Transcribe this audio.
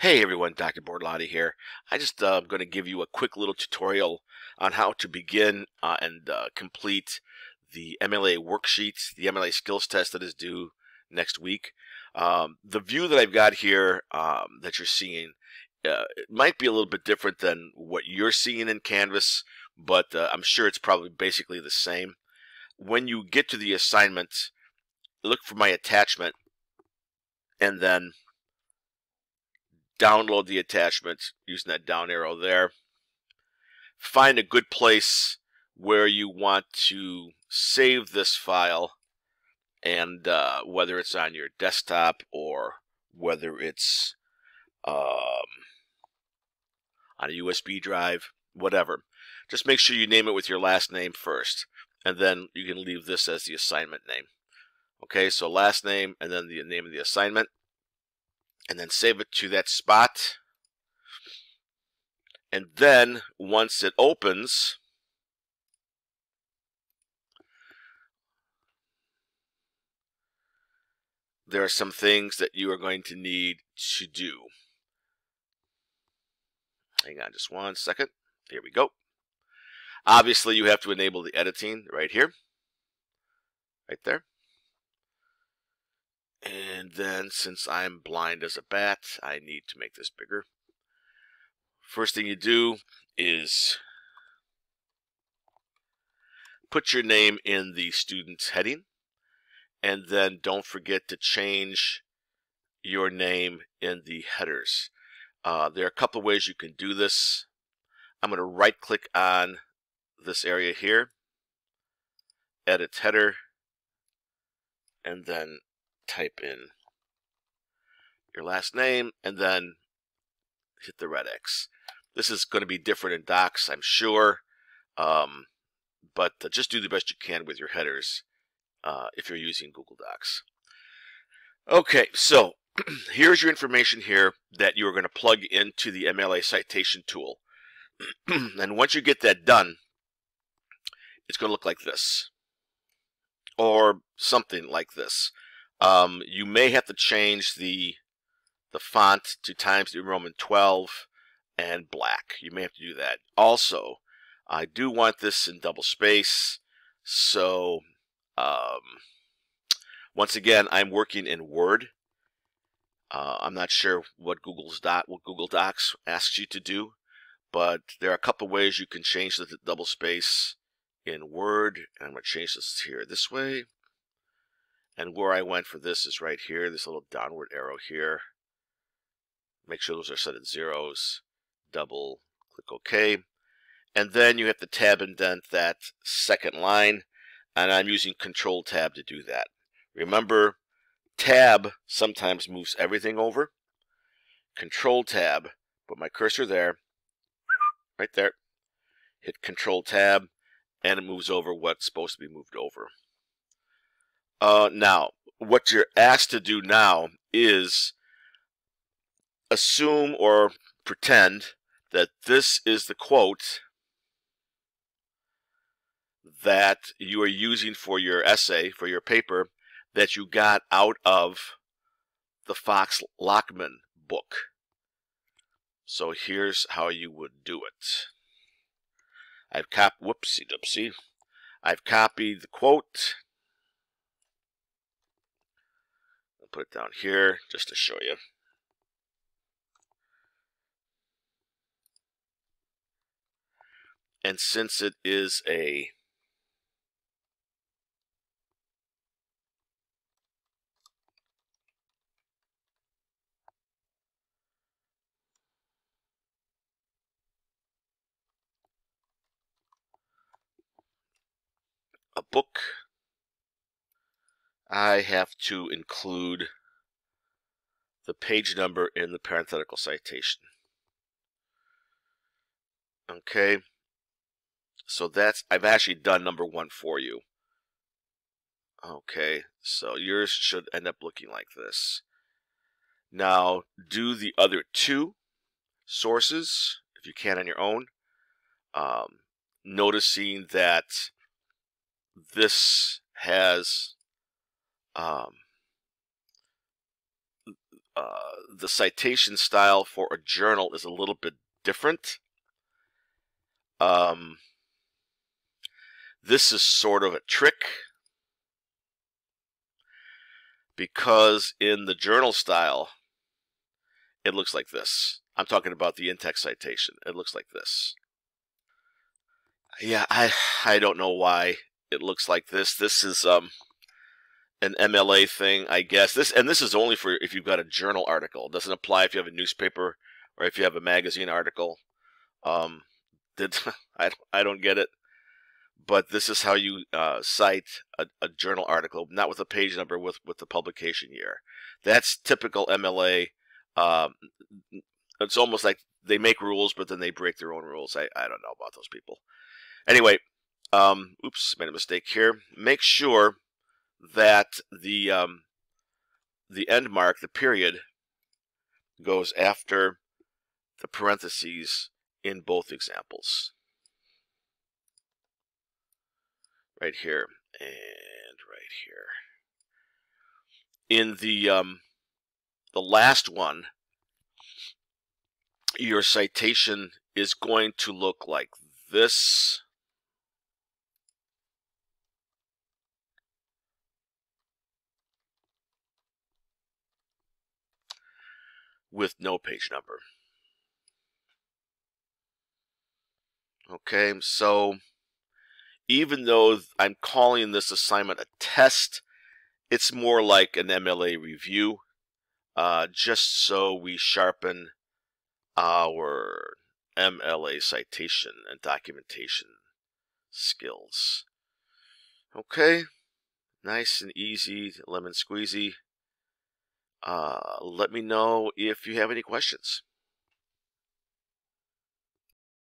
Hey everyone, Dr. Bortolotti here. I just going to give you a quick little tutorial on how to begin and complete the MLA worksheet, the MLA skills test that is due next week. The view that I've got here that you're seeing, it might be a little bit different than what you're seeing in Canvas, but I'm sure it's probably basically the same. When you get to the assignment, look for my attachment and then download the attachment using that down arrow there. Find a good place where you want to save this file, and whether it's on your desktop or whether it's on a USB drive, whatever. Just make sure you name it with your last name first, and then you can leave this as the assignment name. Okay, so last name and then the name of the assignment, and then save it to that spot. And then once it opens, there are some things that you are going to need to do. Hang on just one second. Here we go. Obviously, you have to enable the editing right here, right there. And then since I'm blind as a bat, I need to make this bigger. First thing you do is put your name in the student's heading, and then don't forget to change your name in the headers. There are a couple ways you can do this. I'm going to right click on this area here, edit header, and then type in your last name and then hit the red X. This is going to be different in Docs, I'm sure, but just do the best you can with your headers if you're using Google Docs. Okay, so here's your information here that you are going to plug into the MLA citation tool. And once you get that done, it's going to look like this, or something like this. You may have to change the font to Times New Roman 12 and black. You may have to do that. Also, I do want this in double space, so once again, I'm working in Word. I'm not sure what Google Docs asks you to do, but there are a couple ways you can change the double space in Word, and I'm going to change this here this way. And where I went for this is right here, this little downward arrow here. Make sure those are set at zeros. Double click OK. And then you have to tab indent that second line, and I'm using Control Tab to do that. Remember, Tab sometimes moves everything over. Control Tab, put my cursor there, right there. Hit Control Tab, and it moves over what's supposed to be moved over. Now, what you're asked to do now is assume or pretend that this is the quote that you are using for your essay, for your paper, that you got out of the Fox Lockman book. So here's how you would do it. I've copied the quote. I'll put it down here just to show you. And since it is a book, I have to include the page number in the parenthetical citation. Okay, so I've actually done number 1 for you. Okay, so yours should end up looking like this. Now do the other 2 sources if you can on your own, noticing that this has the citation style for a journal is a little bit different. This is sort of a trick, because in the journal style, it looks like this. I'm talking about the in-text citation. It looks like this. Yeah, I don't know why it looks like this. This is an MLA thing, I guess. This is only for if you've got a journal article. It doesn't apply if you have a newspaper or if you have a magazine article. I don't get it. But this is how you cite a journal article, not with a page number, with the publication year. That's typical MLA. It's almost like they make rules, but then they break their own rules. I don't know about those people. Anyway, oops, made a mistake here. Make sure that the end mark, the period, goes after the parentheses in both examples. Right here and right here. In the last one, your citation is going to look like this. With no page number. Okay, so even though I'm calling this assignment a test, it's more like an MLA review, just so we sharpen our MLA citation and documentation skills. Okay, nice and easy, lemon squeezy. Let me know if you have any questions.